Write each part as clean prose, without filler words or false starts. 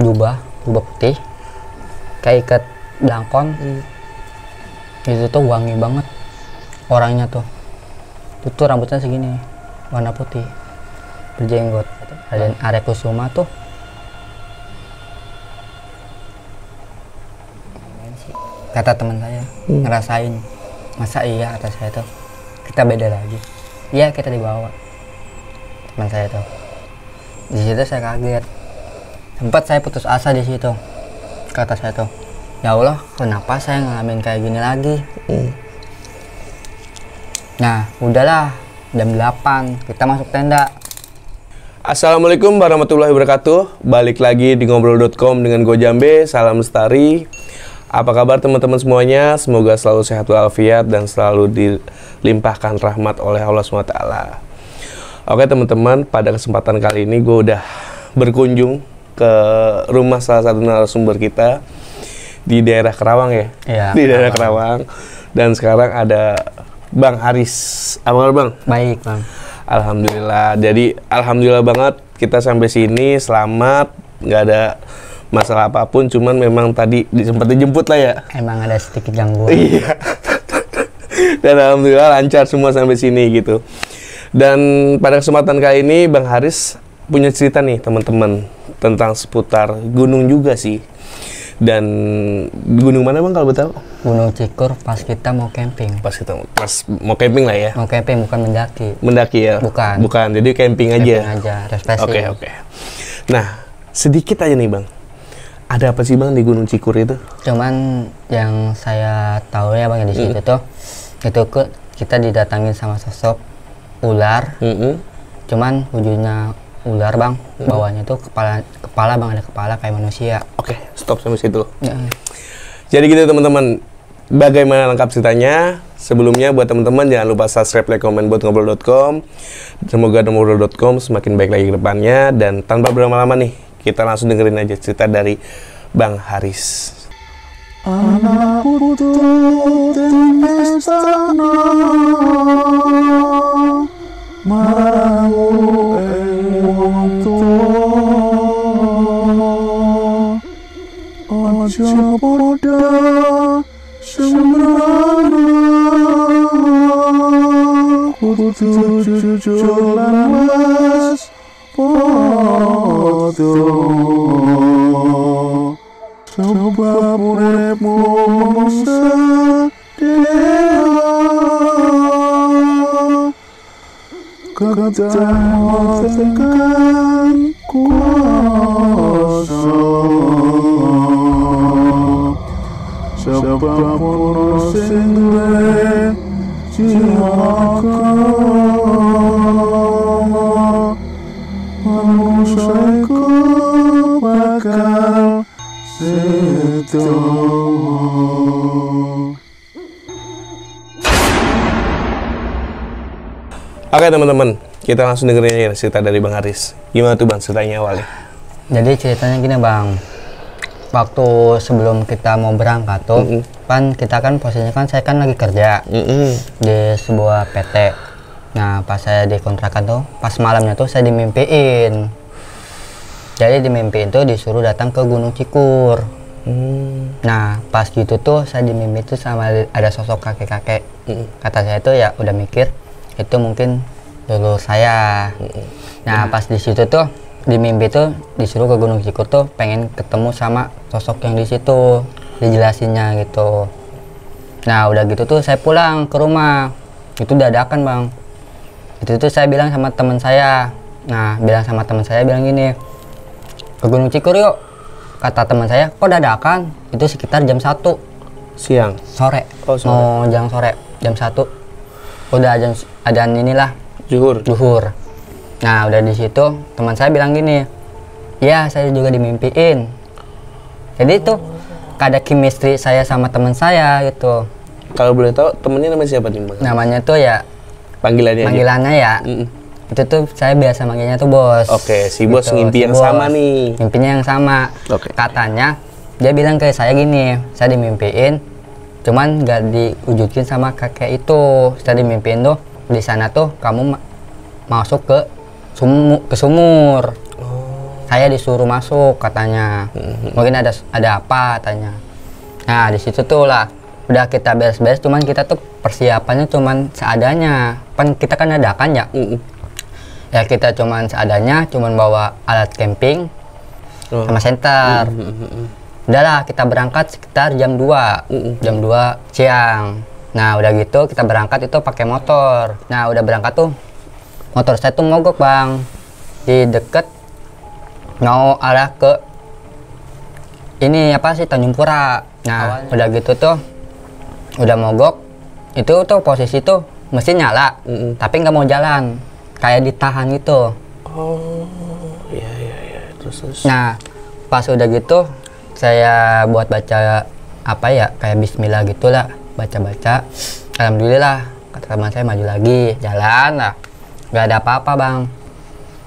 jubah putih kayak ikat belangkon. Itu tuh wangi banget orangnya tuh. Itu rambutnya segini, warna putih, berjenggot. Raden Arya Kusuma tuh. Kata teman saya, ngerasain. Masa iya, kata saya tuh. Kita beda lagi. Iya, kita dibawa. Teman saya tuh. Di situ saya kaget. Sempat saya putus asa di situ. Kata saya tuh, ya Allah, kenapa saya ngalamin kayak gini lagi? Nah, udahlah, jam 8 kita masuk tenda. Assalamualaikum warahmatullahi wabarakatuh. Balik lagi di ngobrol.com dengan gue Jambe. Salam lestari. Apa kabar teman-teman semuanya? Semoga selalu sehat walafiat dan selalu dilimpahkan rahmat oleh Allah SWT. Oke teman-teman, pada kesempatan kali ini gue udah berkunjung ke rumah salah satu narasumber kita di daerah Kerawang ya? Iya, di daerah Kerawang. Dan sekarang ada Bang Haris. Apa kabar Bang? Baik Bang. Alhamdulillah. Jadi alhamdulillah banget kita sampai sini selamat, nggak ada masalah apapun. Cuman memang tadi sempat dijemput lah ya. Emang ada sedikit gangguan. Iya. Dan alhamdulillah lancar semua sampai sini gitu. Dan pada kesempatan kali ini Bang Haris punya cerita nih teman-teman tentang seputar gunung juga sih. Dan gunung mana Bang kalau betul? Gunung Cikur pas kita mau camping. Pas mau camping lah ya. Mau camping bukan mendaki. Mendaki ya? Bukan. Jadi camping aja. Camping aja, refreshing. Oke. Nah, sedikit aja nih Bang. Ada apa sih Bang di Gunung Cikur itu? Cuman yang saya tahu ya Bang di situ tuh itu kita didatangin sama sosok ular. Cuman wujudnya ular Bang, bawahnya tuh kepala Bang, ada kepala kayak manusia. Oke, stop sampai situ. Ya. Jadi gitu teman-teman, bagaimana lengkap ceritanya? Sebelumnya buat teman-teman jangan lupa subscribe, like, komen buat ngobrol.com. Semoga ngobrol.com semakin baik lagi ke depannya. Dan tanpa berlama-lama nih, kita langsung dengerin aja cerita dari Bang Haris. Anak putu dan istana marang wong tuwa aja padha sembrana kudu jujur lan was padha sebab uripmu sedih kedatangan kuasa sebab sing duwe jiwaku manusia iku bakal sedo. Oke teman-teman, kita langsung dengerin aja cerita dari Bang Haris. Gimana tuh Bang ceritanya awalnya? Jadi ceritanya gini Bang, waktu sebelum kita mau berangkat tuh, kan kita kan posisinya kan saya kan lagi kerja di sebuah PT. Nah pas saya di kontrakan tuh, pas malamnya tuh saya dimimpiin. Jadi dimimpiin tuh disuruh datang ke Gunung Cikur. Nah pas gitu tuh saya dimimpi tuh sama ada sosok kakek-kakek. Kata saya tuh ya udah mikir itu mungkin dulu saya. Nah pas di situ tuh di mimpi tuh disuruh ke Gunung Cikur tuh pengen ketemu sama sosok yang di situ, dijelasinnya gitu. Nah udah gitu tuh saya pulang ke rumah, itu dadakan Bang. Itu tuh saya bilang sama teman saya. Nah bilang sama teman saya bilang gini, ke Gunung Cikur yuk. Kata teman saya, kok dadakan? Itu sekitar jam 1 siang sore. Oh, sore. Mau jam sore jam 1 udah adaan inilah Zuhur. Nah udah di situ teman saya bilang gini, ya saya juga dimimpiin. Jadi itu ada chemistry saya sama teman saya gitu. Kalau boleh tahu temennya namanya siapa nih Bang? Namanya tuh ya panggilannya ya. Itu tuh saya biasa manggilnya tuh bos. Oke, si bos gitu, ngimpi si yang bos. sama nih. Mimpinya yang sama. Oke. Katanya dia bilang ke saya gini, saya dimimpiin, cuman gak diwujudin sama kakek itu. Saya dimimpiin tuh di sana tuh kamu masuk ke sumur. saya disuruh masuk katanya. Mungkin ada apa katanya. Nah di situ tuh lah udah kita beres-beres, cuman kita tuh persiapannya cuman seadanya. Kita kan dadakan ya. Ya kita cuman seadanya, cuman bawa alat camping sama senter. Udahlah kita berangkat sekitar jam 2 siang. Nah udah gitu kita berangkat itu pakai motor. Nah udah berangkat tuh motor saya tuh mogok bang di deket mau arah ke ini apa sih Tanjung Pura. Nah udah gitu tuh udah mogok, itu tuh posisi tuh mesin nyala tapi nggak mau jalan, kayak ditahan gitu. Oh iya terus. Nah pas udah gitu saya buat baca apa ya kayak bismillah gitulah, baca alhamdulillah kata teman saya maju lagi jalan lah, nggak ada apa-apa bang.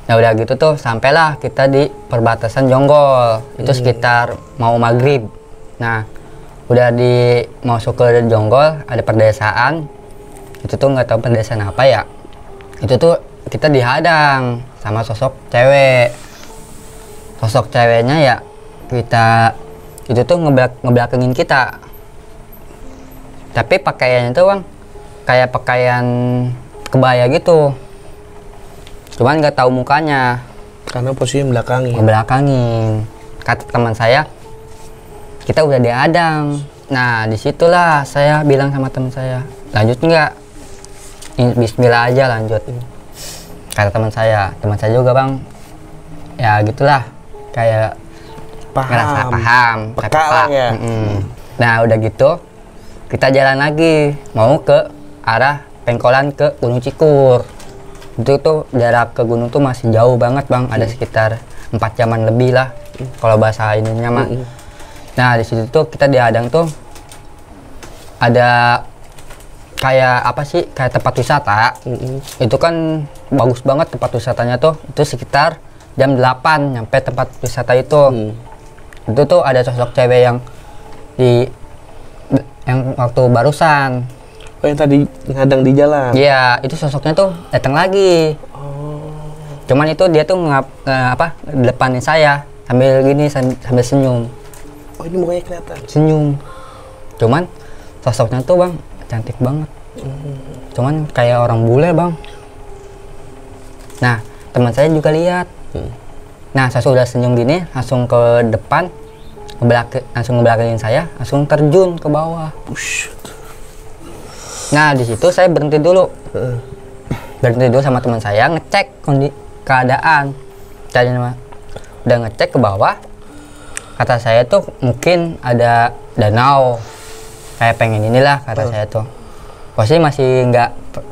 Nah udah gitu tuh sampailah kita di perbatasan Jonggol, itu sekitar mau maghrib. Nah udah di masuk ke Jonggol ada perdesaan, itu tuh nggak tahu perdesaan apa ya, itu tuh kita dihadang sama sosok cewek. Sosok ceweknya ya kita itu tuh ngebelakangin kita, tapi pakaiannya tuh bang kayak pakaian kebaya gitu, cuman nggak tahu mukanya karena posisinya belakangin. Kata teman saya kita udah dihadang. Nah disitulah saya bilang sama teman saya, lanjut nggak? Bismillah aja lanjut, kata teman saya juga bang ya gitulah, kayak ngerasa paham ya. Nah udah gitu kita jalan lagi mau ke arah Pengkolan ke Gunung Cikur. Itu tuh jarak ke gunung tuh masih jauh banget bang, ada sekitar 4 jaman lebih lah kalau bahasa ininya mah. Nah di situ tuh kita dihadang tuh ada kayak apa sih, kayak tempat wisata. Itu kan bagus banget tempat wisatanya tuh, itu sekitar jam 8 nyampe tempat wisata itu. Itu tuh ada sosok cewek yang waktu barusan. Oh yang tadi ngadang di jalan? Iya, itu sosoknya tuh datang lagi. Cuman itu dia tuh depanin saya sambil gini, sambil senyum. Oh ini mukanya kelihatan? Senyum. Cuman sosoknya tuh bang cantik banget. Cuman kayak orang bule bang. Nah teman saya juga lihat. Nah saya sudah senyum gini langsung ke depan, langsung ngebelakangin saya, langsung terjun ke bawah. Nah di situ saya berhenti dulu sama teman saya, ngecek keadaan. Udah ngecek ke bawah, kata saya tuh mungkin ada danau, kayak pengen inilah kata saya tuh. Posisi masih nggak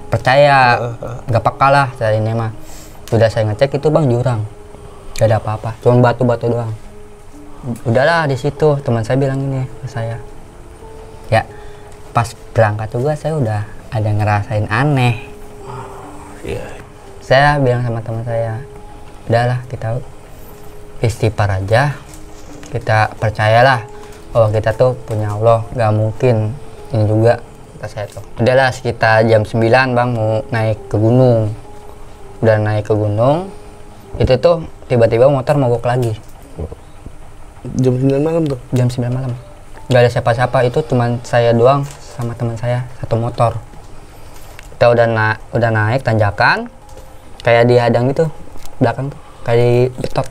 percaya, nggak peka lah saya ini mah. Udah saya ngecek itu bang jurang, gak ada apa-apa, cuma batu-batu doang. Udahlah di situ teman saya bilang ini ke saya, ya pas berangkat juga saya udah ada ngerasain aneh. Saya bilang sama teman saya, udahlah kita istighfar aja, kita percayalah bahwa kita tuh punya Allah, nggak mungkin ini juga, kata saya tuh. Udahlah sekitar jam 9 bang mau naik ke gunung. Udah naik ke gunung itu tuh tiba-tiba motor mogok lagi. Jam 9 malam tuh? Jam 9 malam. Gak ada siapa-siapa, itu cuman saya doang sama teman saya satu motor. Kita udah naik tanjakan, kayak dihadang gitu belakang tuh, kayak dibetot,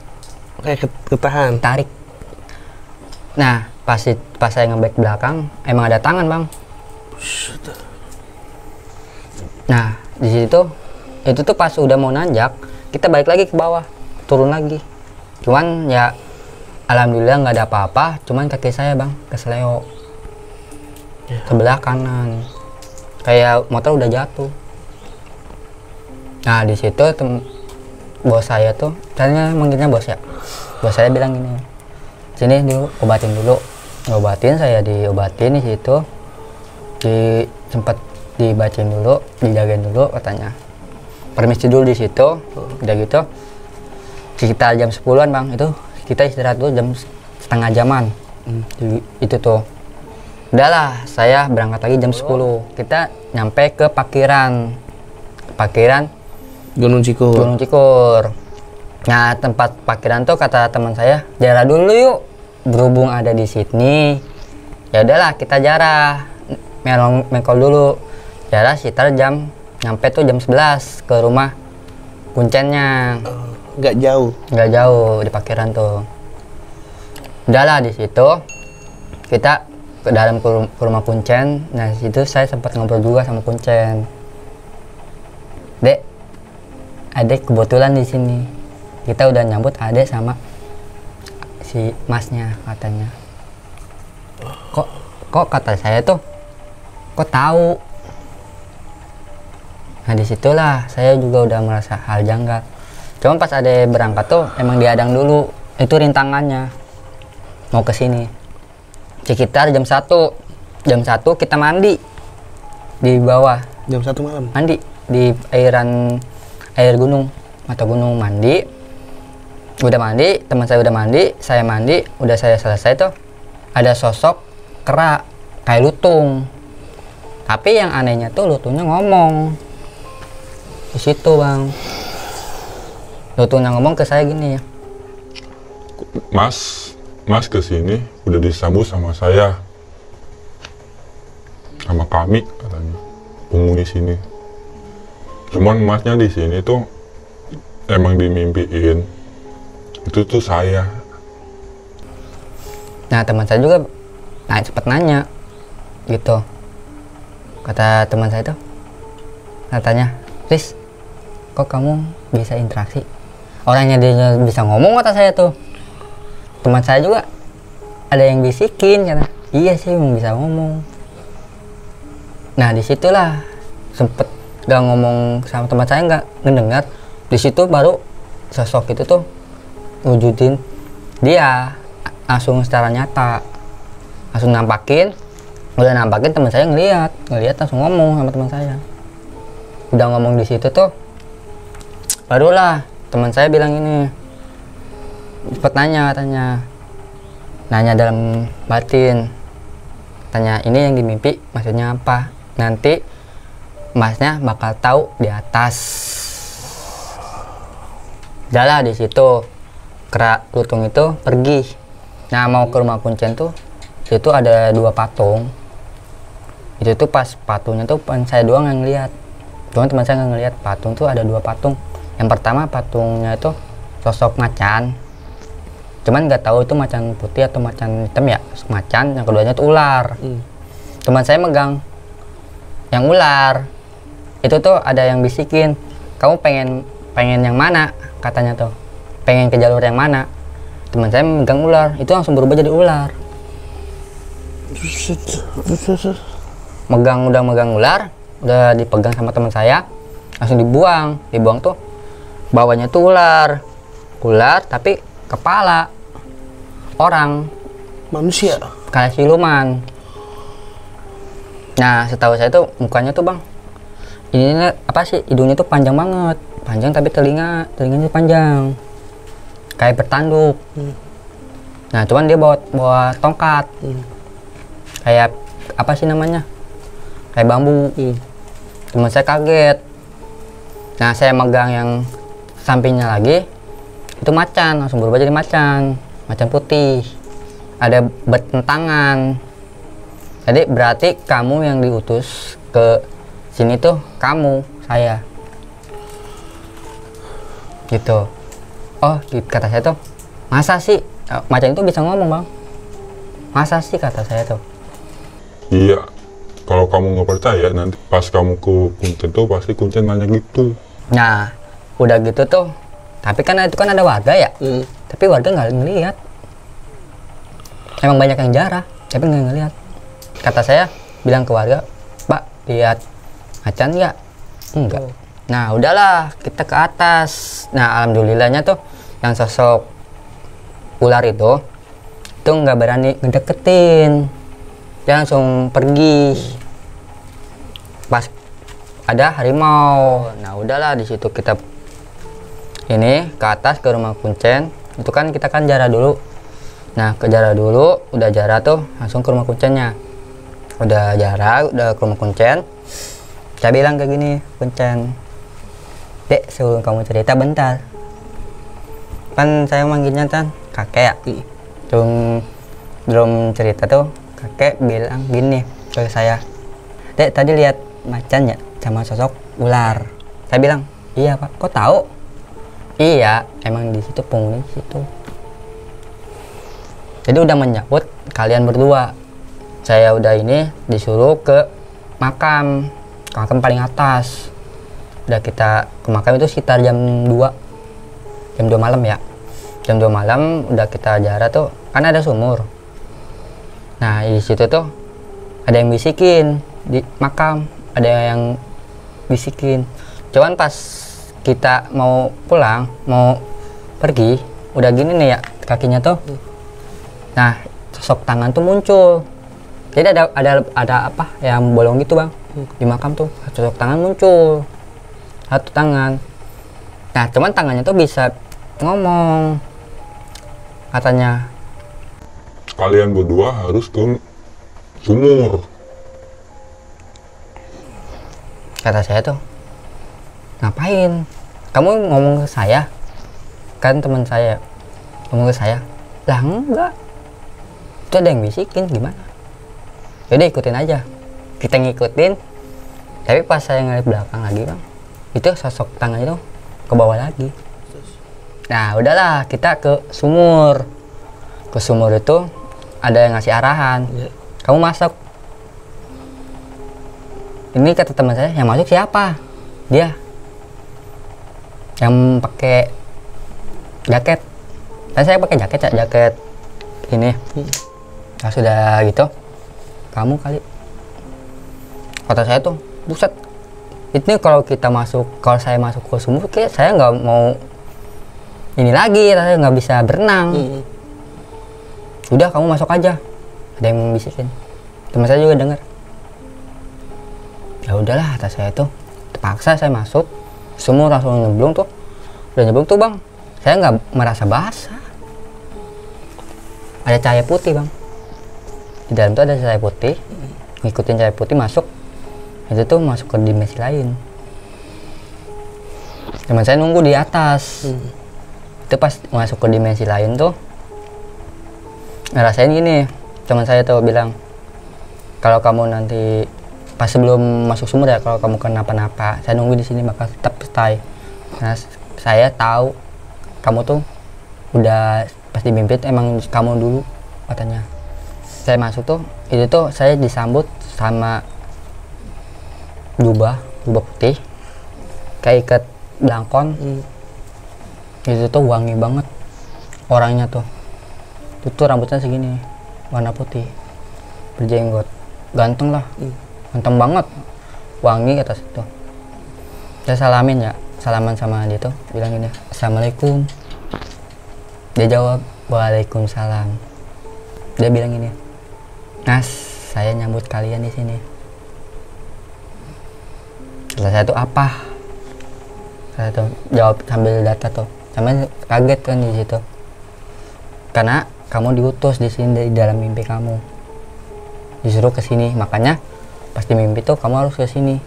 kayak ketahan, tarik. Nah pas saya ngebek belakang emang ada tangan bang. Nah di situ itu tuh pas udah mau nanjak kita balik lagi ke bawah, turun lagi. Cuman ya alhamdulillah nggak ada apa-apa, cuman kaki saya bang kesleo sebelah kanan, kayak motor udah jatuh. Nah di situ bos saya tuh, tadinya manggilnya bos ya, bos saya bilang gini, sini dulu obatin dulu. Ngobatin, saya diobatin di situ, sempat dibacain dulu, dijagain dulu katanya, permisi dulu di situ. Udah gitu sekitar jam 10-an bang, itu kita istirahat dulu jam setengah jaman. Itu tuh udahlah saya berangkat lagi jam 10. Kita nyampe ke parkiran Gunung Cikur. Nah, tempat parkiran tuh kata teman saya, jarah dulu yuk. Berhubung ada di sini, ya udahlah kita jarah. Mengkol dulu. Jarah sekitar nyampe tuh jam 11 ke rumah kuncennya. Nggak jauh. Nggak jauh di parkiran tuh. Udahlah di situ kita ke dalam ke rumah kuncen. Nah, di situ saya sempat ngobrol juga sama kuncen. Dek, adek kebetulan di sini. Kita udah nyambut adek sama si masnya katanya. Kok kata saya tuh, kok tahu? Nah disitulah saya juga udah merasa hal janggal. Cuma pas adek berangkat tuh emang diadang dulu. Itu rintangannya mau ke sini. Sekitar jam 1 kita mandi di bawah. Jam 1 malam. Mandi di air gunung, mata gunung mandi. Udah mandi, teman saya udah mandi, saya mandi, udah saya selesai tuh ada sosok kera kayak lutung. Tapi yang anehnya tuh lutungnya ngomong. Di situ, Bang. Lutungnya ngomong ke saya gini ya. Mas kesini udah disambut sama saya, sama kami katanya, penghuni sini. Cuman masnya di sini tuh emang dimimpiin. Itu tuh saya. Nah teman saya juga sempat nanya gitu. Kata teman saya tuh, katanya, Riz, kok kamu bisa interaksi? Orangnya dia bisa ngomong, kata saya tuh. Teman saya juga ada yang bisikin, kata, iya sih bisa ngomong. Nah disitulah sempet gak ngomong sama teman saya, nggak ngedengar. Di situ baru sosok itu tuh wujudin dia langsung secara nyata, langsung nampakin. Udah nampakin, teman saya ngelihat langsung ngomong sama teman saya. Udah ngomong di situ tuh barulah teman saya bilang ini, cepet katanya nanya dalam batin, tanya ini yang dimimpi maksudnya apa, nanti masnya bakal tahu di atas. Udah di situ kera lutung itu pergi. Nah mau ke rumah kuncen tuh, situ ada 2 patung. Itu tuh pas patungnya tuh saya doang yang lihat. Cuma teman saya nggak ngelihat patung tuh ada 2 patung. Yang pertama patungnya itu sosok macan. Cuman nggak tahu itu macan putih atau macan hitam ya, macan. Yang keduanya tuh ular. Teman saya megang yang ular. Itu tuh ada yang bisikin, kamu pengen yang mana, katanya tuh. Pengen ke jalur yang mana? Teman saya megang ular, itu langsung berubah jadi ular. Megang ular, udah dipegang sama teman saya, langsung dibuang tuh. Bawahnya tuh ular tapi kepala orang, manusia, kayak siluman. Nah setahu saya tuh mukanya tuh, Bang, ini apa sih, hidungnya tuh panjang banget, panjang tapi telinganya panjang kayak bertanduk. Nah cuman dia bawa tongkat, kayak apa sih namanya, kayak bambu. Teman saya kaget. Nah saya megang yang sampingnya lagi, itu macan, langsung berubah jadi macan putih, ada bertentangan. Jadi berarti kamu yang diutus ke sini tuh saya gitu. Oh kata saya tuh, masa sih macan itu bisa ngomong, Bang? Masa sih, kata saya tuh. Iya, kalau kamu nggak percaya nanti pas kamu ke kuncen tuh pasti kuncen nanya gitu. Nah udah gitu tuh, tapi kan itu kan ada warga ya, tapi warga nggak ngelihat. Emang banyak yang jarah tapi nggak ngelihat. Kata saya bilang ke warga, Pak, lihat macan nggak? Enggak. Nah udahlah kita ke atas. Nah alhamdulillahnya tuh yang sosok ular itu nggak berani ngedeketin, dia langsung pergi. Pas ada harimau. Nah udahlah di situ kita ini ke atas ke rumah kuncen. Itu kan kita kan jarah dulu. Nah ke jarah dulu, udah jarah tuh langsung ke rumah kuncennya. Udah jarah, udah ke rumah kuncen. Saya bilang kayak gini, kuncen, Dek, sebelum kamu cerita bentar. kan saya manggilnya kan kakek ya. Belum cerita tuh kakek bilang gini ke saya, Dek tadi lihat macan ya sama sosok ular. Saya bilang, iya Pak, kok tahu? Iya, emang di situ penghuni situ. Jadi udah menyambut kalian berdua. Saya udah ini disuruh ke makam paling atas. Udah kita ke makam itu sekitar jam 2 malam ya. Jam 2 malam udah kita jarak tuh, kan ada sumur. Nah di situ tuh ada yang bisikin di makam, ada yang bisikin. Cuman pas kita mau pulang, mau pergi, udah gini nih ya kakinya tuh. Nah sosok tangan tuh muncul. Jadi ada apa yang bolong gitu bang di makam tuh, sosok tangan muncul, satu tangan. Nah cuman tangannya tuh bisa ngomong, katanya kalian berdua harus ke sumur. Kata saya tuh, ngapain kamu ngomong ke saya, kan teman saya ngomong ke saya. Lah enggak, itu ada yang bisikin, gimana? Yaudah ikutin aja. Kita ngikutin, tapi pas saya ngeliat belakang lagi bang, itu sosok tangan itu ke bawah lagi. Nah udahlah kita ke sumur. Ke sumur itu ada yang ngasih arahan, kamu masuk. Ini kata teman saya, yang masuk siapa? Dia yang pakai jaket. Saya pakai jaket ya, jaket ini. Nah sudah gitu, kamu kali. Kata saya tuh, buset. Ini kalau kita masuk, kalau saya masuk ke sumur, kayak saya nggak mau ini lagi, saya nggak bisa berenang. Udah kamu masuk aja. Ada yang bisikin. Teman saya juga dengar. Ya udahlah, kata saya tuh. Terpaksa saya masuk. Sumur langsung nyemplung tuh. Udah nyemplung tuh bang, saya nggak merasa basah. Ada cahaya putih bang. Di dalam tuh ada cahaya putih. Ngikutin cahaya putih masuk. Itu tuh masuk ke dimensi lain. Teman saya nunggu di atas. Itu pas masuk ke dimensi lain tuh ngerasain gini. Teman saya tuh bilang, kalau kamu nanti pas sebelum masuk sumur ya, kalau kamu kenapa-napa, saya nunggu di sini bakal tetap stay. Nah saya tahu kamu tuh udah pasti mimpi emang kamu dulu, katanya. Saya masuk tuh, itu tuh saya disambut sama jubah putih kayak ikat belangkon. Itu tuh wangi banget orangnya tuh. Itu rambutnya segini, warna putih, berjenggot, ganteng lah, ganteng banget, wangi atas itu. Saya salaman sama dia tuh, bilang gini, Assalamualaikum. Dia jawab, Waalaikumsalam. Dia bilang gini, Nas, saya nyambut kalian di sini. Kata saya tuh apa? Saya tuh jawab sambil data tuh, sampai kaget kan di situ. Karena kamu diutus di sini, di dalam mimpi kamu disuruh ke sini, makanya pas di mimpi tuh kamu harus ke sini.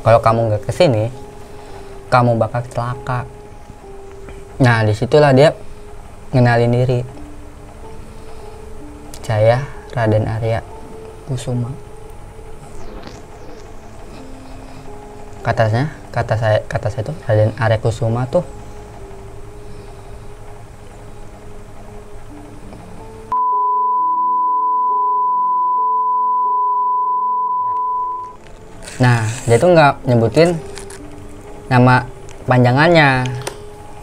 Kalau kamu nggak ke sini, kamu bakal celaka. Nah disitulah dia ngenalin diri. Saya Raden Arya Kusuma. Kata saya tuh Raden Arya Kusuma tuh nah dia tuh nggak nyebutin nama panjangannya,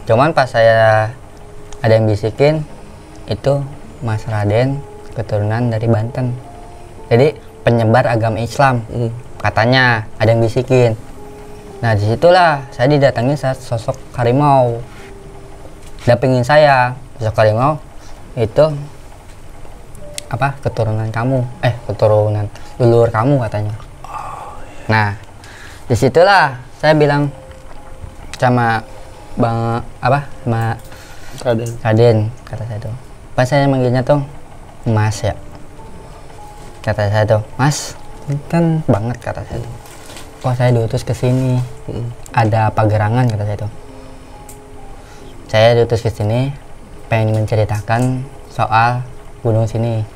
cuman pas saya ada yang bisikin itu Mas Raden keturunan dari Banten, jadi penyebar agama Islam, katanya ada yang bisikin. Nah disitulah saya didatangi saat sosok harimau dampingin saya. Sosok harimau itu apa, keturunan kamu, keturunan leluhur kamu, katanya. Nah disitulah saya bilang sama bang sama Raden, kata saya tuh. Pas saya manggilnya tuh Mas ya, kata saya tuh, Mas kan banget, kata saya tuh. Kok saya diutus ke sini, ada apa gerangan, kata saya tuh. saya diutus ke sini pengen menceritakan soal gunung sini,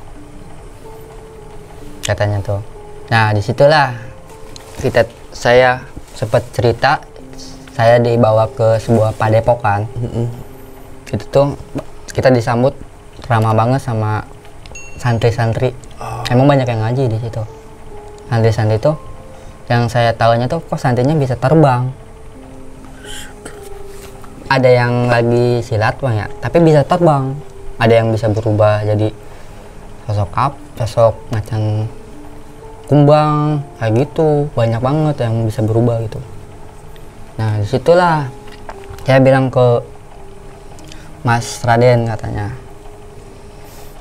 katanya tuh. Nah disitulah saya sempat cerita, saya dibawa ke sebuah padepokan. Itu tuh kita disambut ramah banget sama santri-santri. Emang banyak yang ngaji di situ. Santri-santri tuh yang saya tahunya tuh kok santrinya bisa terbang. Ada yang lagi silat bang ya, tapi bisa terbang. Ada yang bisa berubah jadi sosok macan kumbang kayak gitu, banyak banget yang bisa berubah gitu. Nah disitulah saya bilang ke Mas Raden, katanya,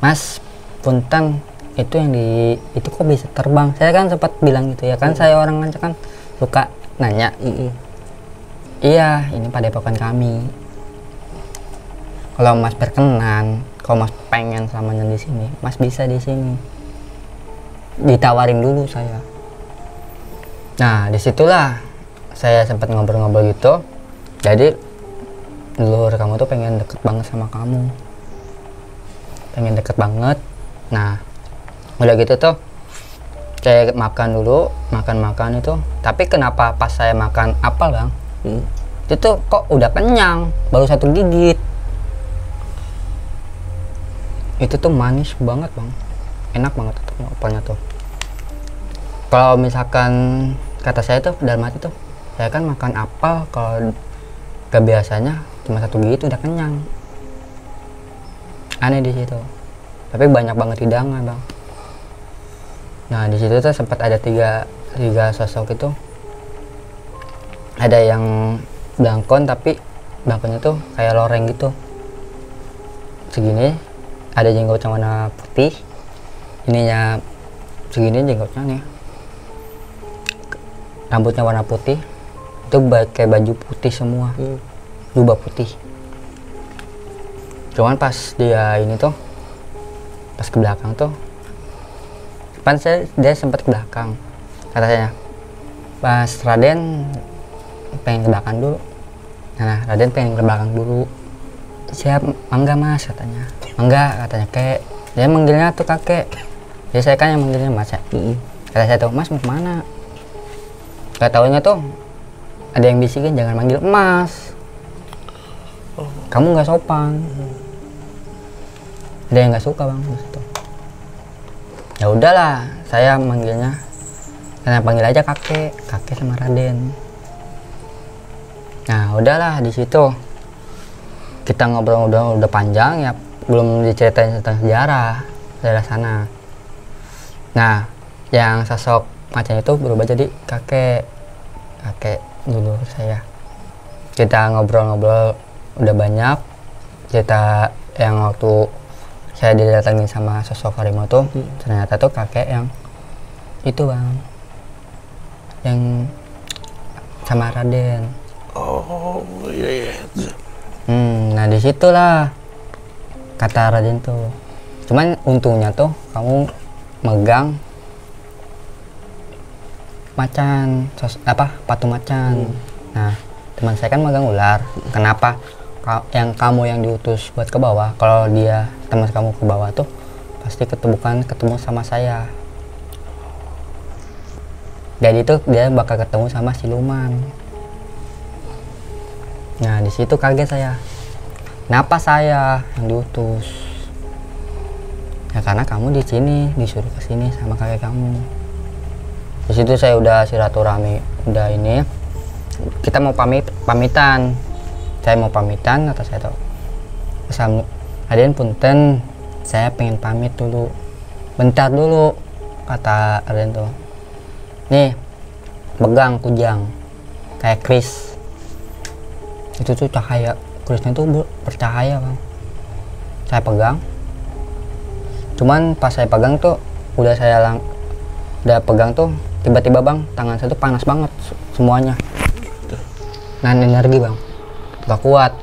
Mas punten itu yang itu kok bisa terbang. Saya kan sempat bilang gitu ya kan, saya orang Ngancak kan suka nanya. Iya, ini padepokan kami. Kalau Mas berkenan, kalau Mas pengen selamanya di sini, Mas bisa di sini. Ditawarin dulu saya. Nah, disitulah saya sempat ngobrol-ngobrol gitu. Jadi, leluhur kamu tuh pengen deket banget sama kamu. Pengen deket banget. Nah, udah gitu tuh, saya makan dulu, makan itu. Tapi kenapa pas saya makan apel bang? Itu tuh kok udah kenyang, baru 1 gigit. Itu tuh manis banget bang, enak banget tuh apelnya tuh. Kalau misalkan kata saya tuh dalam hati tuh, saya kan makan apel kalau gak biasanya cuma 1 gigit udah kenyang. Aneh di situ. Tapi banyak banget hidangan bang. Nah di situ tuh sempat ada tiga sosok itu. Ada yang belangkon, tapi belangkonnya tuh kayak loreng gitu segini, ada jenggotnya warna putih, ininya segini jenggotnya nih, rambutnya warna putih, itu pakai baju putih semua, jubah putih. Cuman pas dia ini tuh, pas ke belakang tuh, dia sempat ke belakang, katanya, Mas Raden pengen ke belakang dulu. Nah, Raden pengen ke belakang dulu. Siap, mangga mas, katanya. Mangga, katanya, kek. Dia manggilnya tuh kakek. Jadi saya kan yang manggilnya mas ya. Kata saya tuh, mas mau kemana? Gak taunya tuh, ada yang bisikin jangan manggil mas. Kamu nggak sopan. Ada yang nggak suka bang gitu. Ya udahlah, saya manggilnya, karena panggil aja kakek sama Raden. Nah udahlah, di situ kita ngobrol udah panjang ya, belum diceritain tentang sejarah sana. Nah yang sosok macan itu berubah jadi kakek dulu saya. Kita ngobrol udah banyak cerita yang waktu saya didatengin sama sosok harimau tuh, ternyata tuh kakek yang itu bang, yang sama Raden. Oh iya. Nah disitulah kata Raden tuh. Cuman untungnya tuh kamu megang macan, patung macan. Nah teman saya kan megang ular. Kenapa? Yang kamu yang diutus buat ke bawah, kalau dia teman kamu ke bawah tuh pasti ketemu sama saya. Jadi tuh dia bakal ketemu sama siluman. Nah di situ kaget saya. Kenapa saya yang diutus? Ya karena kamu di sini, disuruh ke sini sama kakek kamu. Di situ saya udah silaturahmi, udah ini. Kita mau pamitan. Saya mau pamitan, kata saya tuh. Raden punten, saya pengen pamit dulu. Bentar dulu, kata Raden tuh. Nih, pegang kujang kayak kris. Itu tuh cahaya, krisnya tuh bercahaya bang. Saya pegang, cuman pas saya pegang tuh udah pegang tuh tiba-tiba bang, tangan saya tuh panas banget semuanya. Nah energi bang, gak kuat.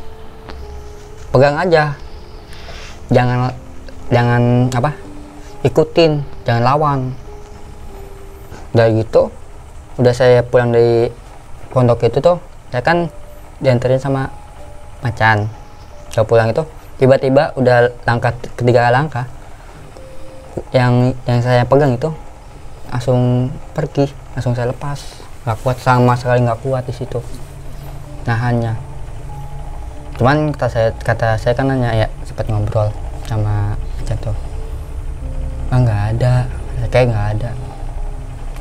Pegang aja, jangan ikutin, jangan lawan. Udah gitu, udah saya pulang dari pondok itu tuh, saya kan dianterin sama macan. Saya pulang itu tiba-tiba udah langkah ketiga langkah yang saya pegang itu langsung pergi, langsung saya lepas. Nggak kuat, sama sekali nggak kuat di situ nahannya. Cuman kata saya kan nanya ya, sempat ngobrol sama Acan tuh, nggak ada, kayak nggak ada.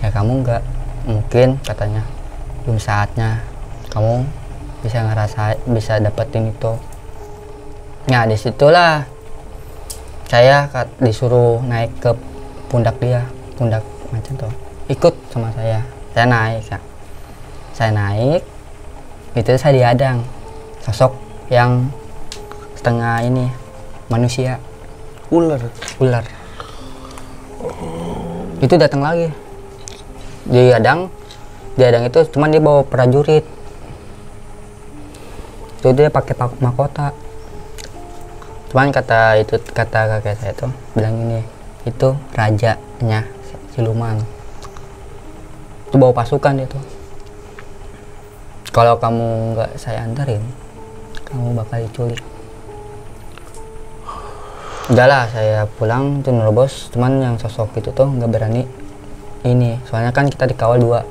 Ya kamu nggak mungkin, katanya belum saatnya kamu bisa dapetin itu. Nah disitulah saya disuruh naik ke pundak Macan tuh, ikut sama saya naik ya. Saya naik itu, saya dihadang sosok yang setengah ini manusia, Ular. Itu datang lagi, dihadang itu cuman dia bawa prajurit. Itu dia pakai mahkota. Cuman kata kakek saya tuh bilang ini, itu rajanya siluman, itu bawa pasukan dia tuh. Kalau kamu nggak saya antarin, kamu bakal diculik. Udahlah, saya pulang tuh nerobos. Cuman yang sosok itu tuh nggak berani ini, soalnya kan kita dikawal 2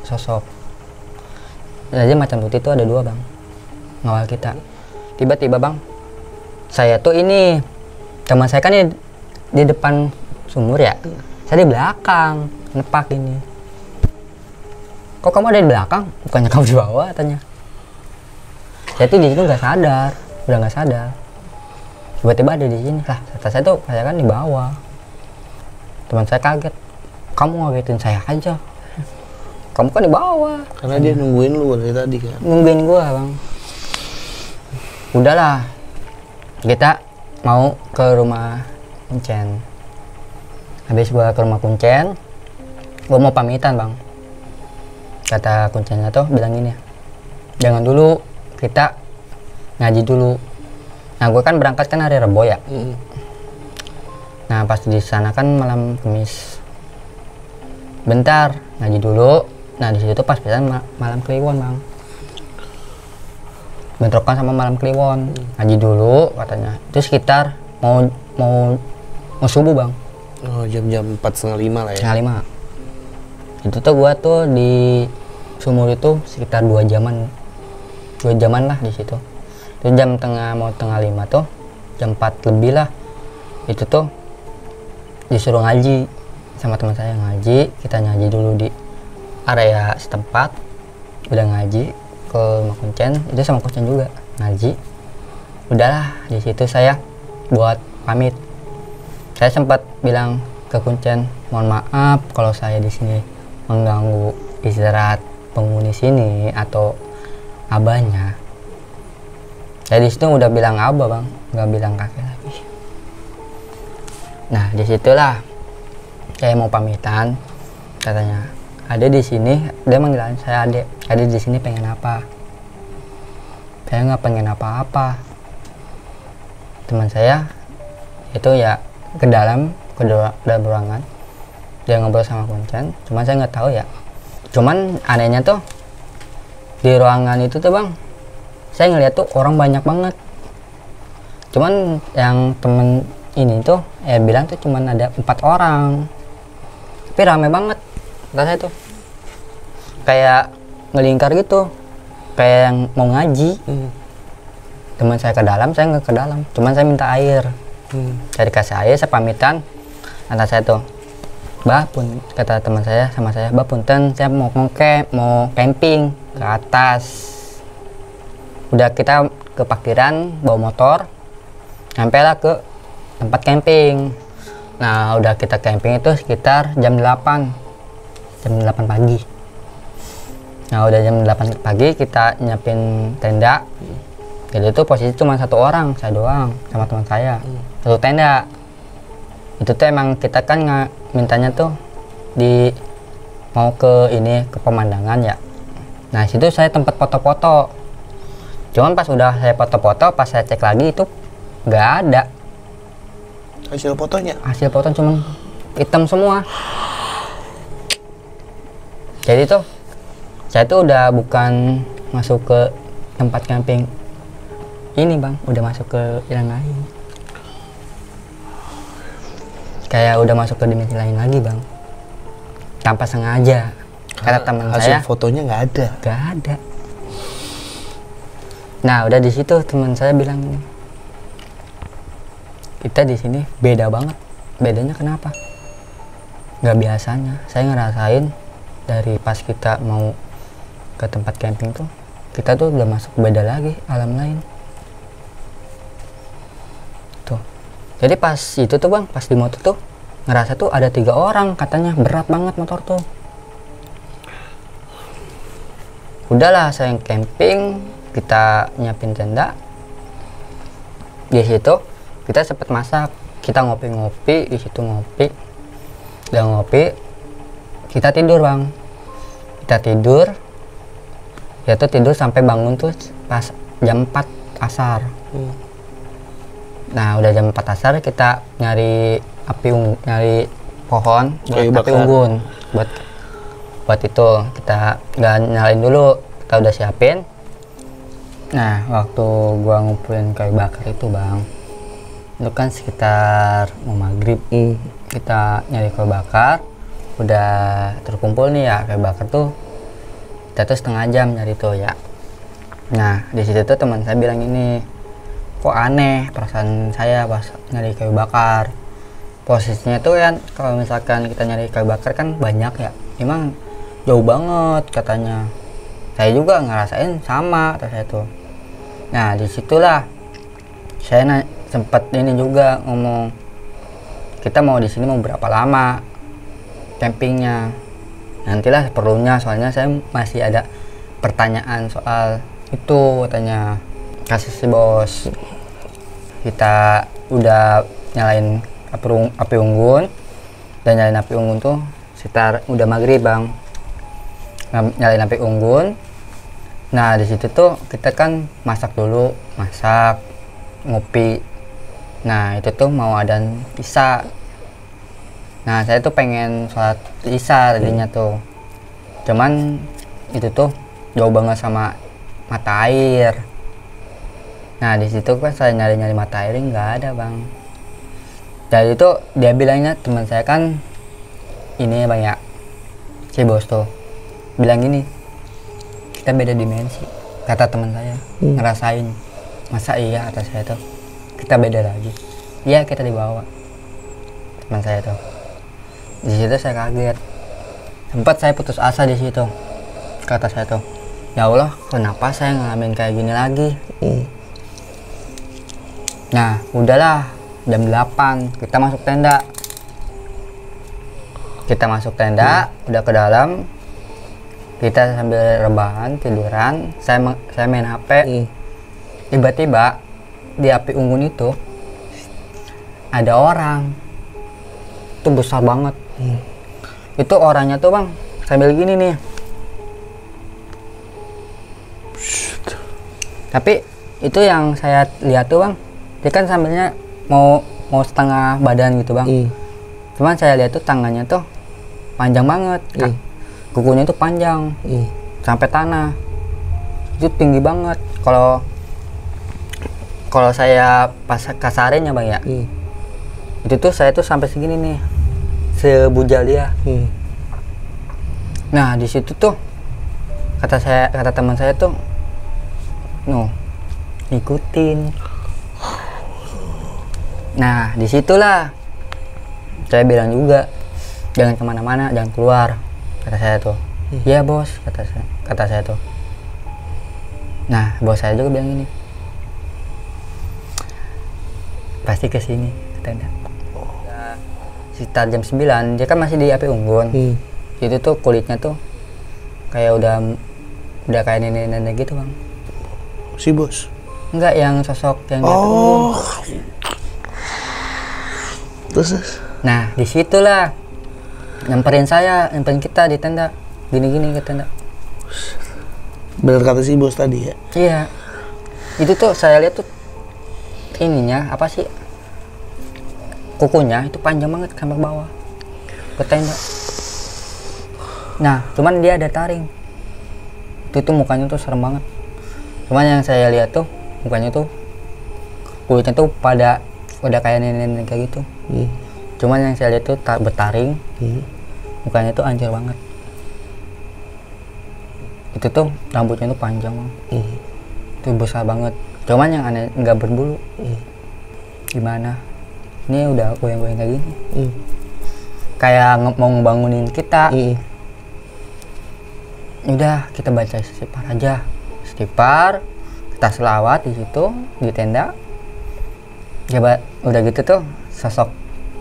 sosok. Jadi Macan Putih itu ada 2 bang ngawal kita. Tiba-tiba bang, saya tuh ini, teman saya kan di depan sumur ya, saya di belakang nepak ini. Kok kamu ada di belakang, bukannya kamu di bawah, tanya. Saya tuh di situ nggak sadar, udah nggak sadar. Tiba-tiba ada di sini lah, kata saya tuh saya kan di bawah. Teman saya kaget, kamu ngagetin saya aja, kamu kan di bawah. Karena dia nungguin lu dari tadi kan. Nungguin gua bang. Udahlah, kita mau ke rumah Kuncen. Habis gua ke rumah Kuncen, gua mau pamitan bang. Kata Kuncennya tuh bilang gini, jangan dulu, kita ngaji dulu. Nah gue kan berangkat kan hari Rebo ya. Nah pas di sana kan malam Kamis. Bentar ngaji dulu. Nah di situ tuh pas malam Kliwon bang. Bentrokan sama malam Kliwon. Ngaji dulu katanya. Itu sekitar mau subuh bang. Oh jam-jam 4:30 lah ya. 4:30. Itu tuh gua tuh di sumur itu sekitar 2 jaman lah di situ. Itu jam mau tengah 5 tuh, jam 4 lebih lah. Itu tuh disuruh ngaji sama teman saya, ngaji. Kita ngaji dulu di area setempat. Udah ngaji ke rumah Kuncen, itu sama Kuncen juga ngaji. Udahlah di situ saya buat pamit. Saya sempat bilang ke Kuncen, mohon maaf kalau saya di sini mengganggu istirahat penghuni sini atau abahnya. Saya di situ udah bilang abah bang, nggak bilang kakek lagi. Nah disitulah saya mau pamitan, katanya ada di sini, dia manggil saya adek, ada di sini pengen apa? Saya nggak pengen apa-apa. Teman saya itu ya ke dalam ruangan, dia ngobrol sama Kuncen, cuman saya nggak tahu ya. Cuman anehnya tuh di ruangan itu tuh bang, saya ngeliat tuh orang banyak banget. Cuman yang temen ini tuh bilang tuh cuman ada 4 orang, tapi rame banget. Kata saya tuh kayak ngelingkar gitu, kayak yang mau ngaji. Teman saya ke dalam, saya nggak ke dalam, cuman saya minta air. Saya dikasih air, saya pamitan. Kata saya tuh, bah pun, kata teman saya sama saya, bah punten, saya mau camping ke atas. Udah kita ke parkiran bawa motor, sampailah ke tempat camping. Nah udah kita camping itu sekitar jam 8 pagi. Nah udah jam 8 pagi kita nyiapin tenda. Jadi itu posisi cuma 1 orang, saya doang sama teman saya, 1 tenda. Itu tuh emang kita kan mintanya tuh mau ke pemandangan ya. Nah situ saya tempat foto-foto. Cuman pas udah saya foto-foto, pas saya cek lagi itu nggak ada. Hasil fotonya? Hasil foto cuma hitam semua. Jadi tuh saya tuh udah bukan masuk ke tempat camping ini bang, udah masuk ke yang lain. Kayak udah masuk ke dimensi lain lagi bang, tanpa sengaja. Kata teman saya, fotonya nggak ada. Gak ada. Nah udah di situ teman saya bilang ini, kita di sini beda banget. Bedanya kenapa? Gak biasanya. Saya ngerasain dari pas kita mau ke tempat camping tuh, kita tuh udah masuk beda lagi, alam lain. Tuh. Jadi pas itu tuh bang, pas di motor tuh ngerasa tuh ada 3 orang katanya, berat banget motor tuh. Udahlah saya camping, kita nyiapin tenda. Di situ kita sempet masak, kita ngopi-ngopi di situ ngopi. Udah ngopi, kita tidur bang. Kita tidur, ya tuh tidur sampai bangun tuh pas jam 4 asar. Nah udah jam 4 asar kita nyari nyari pohon buat api unggun. Buat itu kita nggak nyalain dulu, kita udah siapin. Nah waktu gua ngumpulin kayu bakar itu bang, itu kan sekitar mau maghrib. Kita nyari kayu bakar, udah terkumpul nih ya kayu bakar tuh, kita tuh setengah jam nyari tuh ya. Nah di situ tuh teman saya bilang ini, kok aneh perasaan saya pas nyari kayu bakar. Posisinya tuh kan kalau misalkan kita nyari kayu bakar kan banyak ya, emang jauh banget katanya. Saya juga ngerasain sama kata saya tuh. Nah disitulah saya sempet ini juga ngomong, kita mau di sini mau berapa lama campingnya, nantilah perlunya, soalnya saya masih ada pertanyaan soal itu katanya. Kasih si bos, kita udah nyalain api unggun, dan nyalain api unggun tuh sekitar udah maghrib bang. Nyalain api unggun. Nah di situ tuh kita kan masak dulu, ngopi. Nah itu tuh mau adzan isya. Nah saya tuh pengen sholat isya tadinya tuh, cuman itu tuh jauh banget sama mata air. Nah di situ kan saya nyari mata air nggak ada bang. Jadi itu dia bilangnya, teman saya kan ini bang ya, si bos tuh bilang gini, kita beda dimensi kata teman saya. Ngerasain, masa iya kata saya tuh, kita beda lagi. Iya kita dibawa, teman saya tuh. Di situ saya kaget, sempat saya putus asa di situ. Kata saya tuh, ya Allah kenapa saya ngalamin kayak gini lagi. Nah udahlah, jam 8 kita masuk tenda. Udah ke dalam, kita sambil rebahan tiduran, saya main HP. Tiba-tiba di api unggun itu ada orang, itu besar banget. Itu orangnya tuh bang sambil gini nih. Tapi itu yang saya lihat tuh bang, dia kan sambilnya mau setengah badan gitu bang. Cuman saya lihat tuh tangannya tuh panjang banget. Kukunya tuh panjang sampai tanah, itu tinggi banget. Kalau saya pas kasarin ya bang ya, itu tuh saya tuh sampai segini nih, sebujal dia. Nah di situ tuh kata teman saya tuh, ikutin. Nah disitulah saya bilang juga, jangan kemana-mana, jangan keluar, kata saya tuh. Iya bos, kata saya tuh. Nah bos saya juga bilang gini, pasti kesini tenda. Sekitar jam 9 dia kan masih di api unggun. Itu tuh kulitnya tuh kayak udah kayak nenek-nenek gitu bang. Si bos? Enggak, yang sosok yang di api unggun. Terus? Nah disitulah nyamperin kita di tenda, gini ke tenda. Bener kata si bos tadi ya? Iya, itu tuh saya lihat tuh ininya apa sih, kukunya itu panjang banget sampai bawah ke tenda. Nah cuman dia ada taring, itu tuh mukanya tuh serem banget. Cuman yang saya lihat tuh mukanya tuh kulitnya tuh pada udah kayak nenek-nenek kayak gitu. Cuman yang saya lihat tuh bertaring, mukanya tuh hancur banget. Itu tuh rambutnya tuh panjang Bang. Itu besar banget. Cuman yang aneh nggak berbulu. Gimana? Ini udah goyang-goyang kayak gini. Kayak mau ngebangunin kita. Udah kita baca istighfar aja. Istighfar, kita selawat di situ di tenda. Coba udah gitu tuh sosok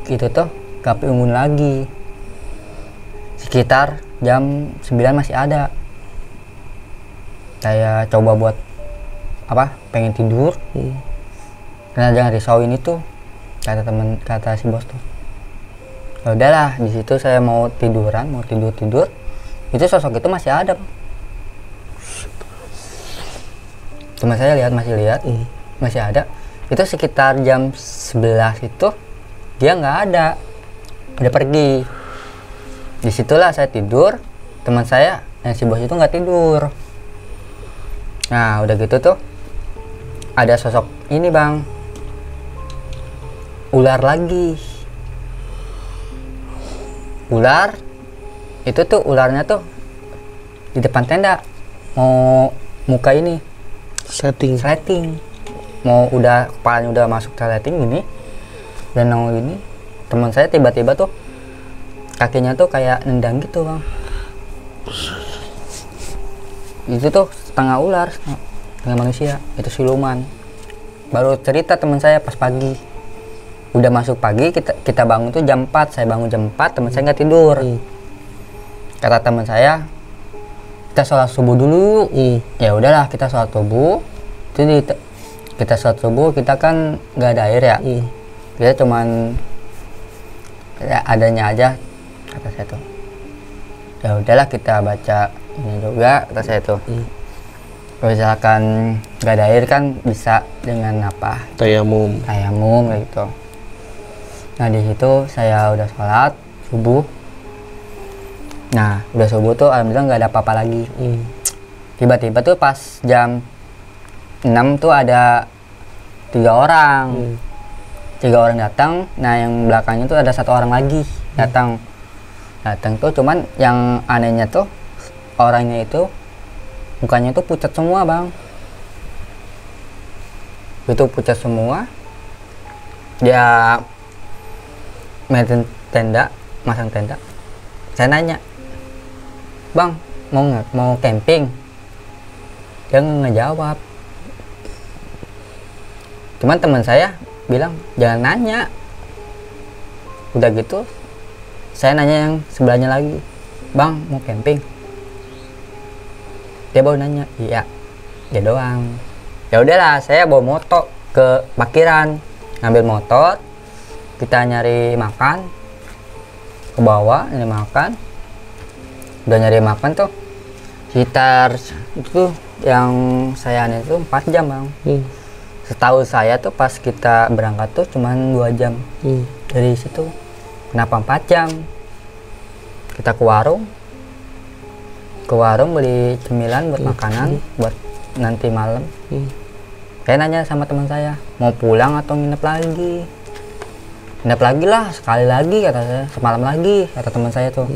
itu tuh gak bangun lagi. Sekitar jam 9 masih ada. Saya coba buat pengen tidur. Karena jangan risauin itu kata si bos tuh. Ya udahlah, di situ saya mau tidur. Itu sosok itu masih ada, Bang. Cuma saya masih lihat, masih ada. Itu sekitar jam 11 itu dia nggak ada, udah pergi. Disitulah saya tidur, teman saya yang si bos itu nggak tidur. Nah udah gitu tuh ada sosok ini Bang, ular lagi. Ular itu tuh ularnya tuh di depan tenda, mau muka ini sleting, mau udah kepalanya udah masuk sleting gini dan nongol gini. Teman saya tiba-tiba tuh kakinya tuh kayak nendang gitu Bang. Itu tuh setengah ular, setengah manusia, itu siluman. Baru cerita teman saya pas pagi. Udah masuk pagi, kita bangun tuh jam 4, saya bangun jam 4, teman saya nggak tidur. Kata teman saya, kita sholat subuh dulu. Ya udahlah, kita sholat subuh. Itu kita sholat subuh, kita kan nggak ada air ya. Kita cuman ya adanya aja, kata saya tuh. Ya udahlah, kita baca ini juga, kata saya tuh. Kalau misalkan nggak ada air kan bisa dengan apa? Tayamum kayak gitu. Nah di situ saya udah sholat subuh. Nah udah subuh tuh alhamdulillah nggak ada apa-apa lagi. Tiba-tiba tuh pas jam 6 tuh ada 3 orang. 3 orang datang. Nah yang belakangnya tuh ada 1 orang lagi datang tuh. Cuman yang anehnya tuh orangnya itu mukanya tuh pucat semua Bang. Itu pucat semua. Dia masang tenda. Saya nanya, Bang, mau camping? Dia nggak jawab. Cuman teman saya bilang jangan nanya. Udah gitu, saya nanya yang sebelahnya lagi, Bang, mau camping? Dia baru nanya, iya, dia doang. Ya udahlah, saya bawa motor ke parkiran, ngambil motor, kita nyari makan, ke bawah nyari makan. Udah nyari makan tuh sekitar itu yang saya aneh itu 4 jam Bang. Setahu saya tuh pas kita berangkat tuh cuman 2 jam dari situ. Kenapa 4 jam? Kita ke warung beli cemilan buat makanan buat nanti malam. Saya nanya sama teman saya, mau pulang atau nginep lagi? Nginep lagi lah, sekali lagi kata saya, semalam lagi kata teman saya tuh.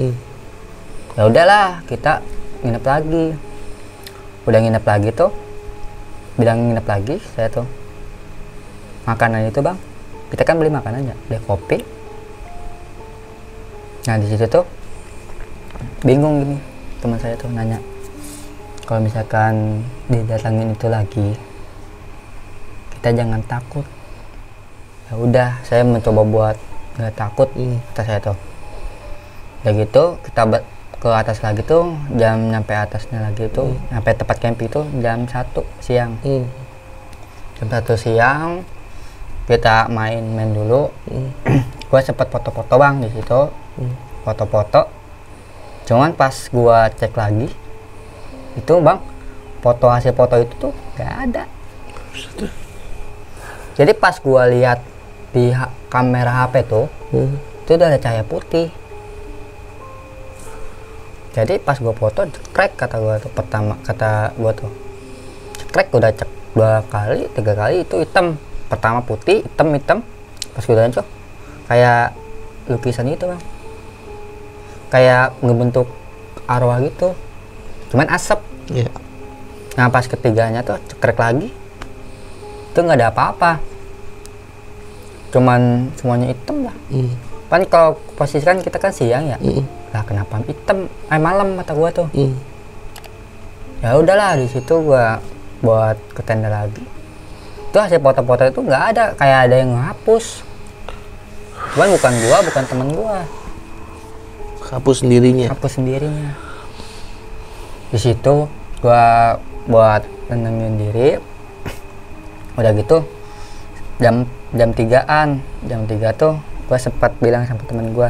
Ya udahlah, kita nginep lagi. Udah nginep lagi tuh, bilang nginep lagi saya tuh. Makanan itu Bang, kita kan beli makanan ya, beli kopi. Nah di situ tuh bingung gini, teman saya tuh nanya, kalau misalkan didatangin itu lagi, kita jangan takut. Ya udah, saya mencoba buat nggak takut, kata saya tuh. Udah gitu kita ke atas lagi tuh, nyampe atasnya lagi tuh, nyampe tempat camping tuh jam 1 siang. Jam 1 siang kita main dulu. Gua sempet foto-foto Bang di situ, foto-foto. Cuman pas gua cek lagi itu Bang, hasil foto itu tuh gak ada. Jadi pas gua lihat di kamera HP tuh, itu udah ada cahaya putih. Jadi pas gua foto cekrek, kata gua tuh, pertama kata gua tuh cekrek, udah cek 2 kali 3 kali itu hitam. pertama putih, hitam, pas gue lihat tuh kayak lukisan itu bang, kayak ngebentuk arwah gitu, cuman asap. Nah pas ketiganya tuh cekrek lagi, itu nggak ada apa-apa, cuman semuanya hitam lah. Kan kalau posisi kan kita kan siang ya, lah kenapa hitam? Malam mata gua tuh. Ya udahlah, di situ gua buat ke tenda lagi. Itu hasil foto-foto itu nggak ada, kayak ada yang ngehapus. Cuman bukan gua, bukan temen gua. Hapus sendirinya. Hapus sendirinya. Di situ gua buat tenangin diri. Udah gitu jam 3-an, jam 3 tuh gue sempat bilang sama temen gue,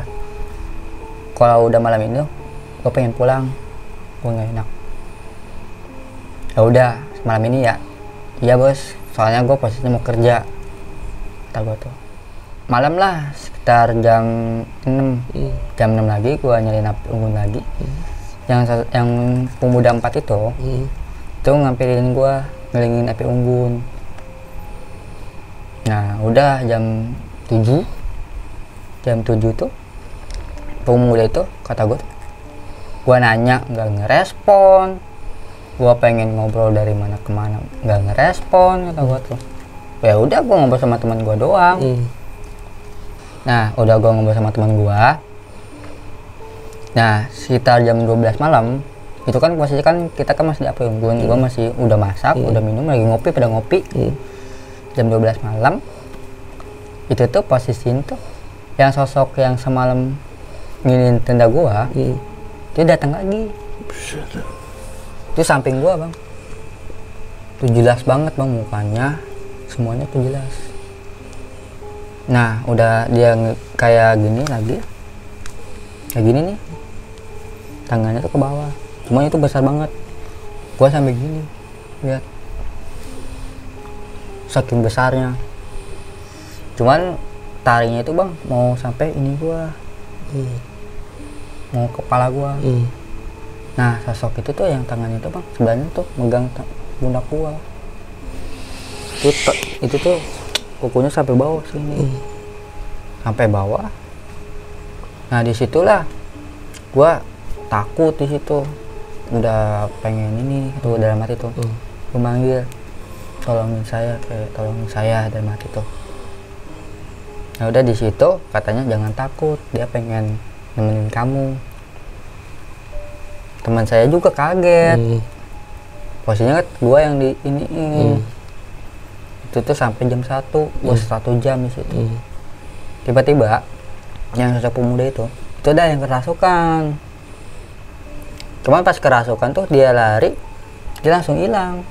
kalau udah malam ini gue pengen pulang, gue nggak enak. Ya udah malam ini ya, iya bos, soalnya gue posisinya mau kerja. Kata gue tuh malam lah, sekitar jam 6, jam 6 lagi gue nyalain api unggun lagi. Yang pemuda 4 itu ngampirin gue ngelingin api unggun. Nah udah jam 7 tuh pemuda itu kata gue nanya nggak ngerespon, gue pengen ngobrol dari mana kemana nggak ngerespon, kata gue tuh. Ya udah gue ngobrol sama teman gue doang. Nah udah gue ngobrol sama teman gue, nah sekitar jam 12 malam itu kan posisi kan kita kan masih di api unggun, gue masih udah masak, udah minum, lagi ngopi, pada ngopi. Jam 12 malam itu tuh posisi itu yang sosok yang semalam nginin tenda gua dia datang lagi. Itu samping gua bang, tuh jelas banget bang mukanya, semuanya tuh jelas. Nah udah dia kayak gini lagi, kayak gini nih, tangannya tuh ke bawah, semuanya tuh besar banget. Gua sampai gini lihat, saking besarnya. Cuman taringnya itu bang mau sampai ini gua, mau kepala gua. Nah sosok itu tuh yang tangannya itu bang sebelahnya tuh megang pundak gua. Itu tuh kukunya sampai bawah sini, sampai bawah. Nah disitulah gua takut di situ, udah pengen ini tuh dalam hati tuh, gua manggil tolongin saya dalam hati tuh. Nah udah di situ katanya jangan takut, dia pengen nemenin kamu. Teman saya juga kaget, posisinya kan gua yang di ini. Itu tuh sampai jam 1, gua 1 jam di situ. Tiba-tiba yang sosok pemuda itu ada yang kerasukan. Cuman pas kerasukan tuh dia lari, dia langsung hilang.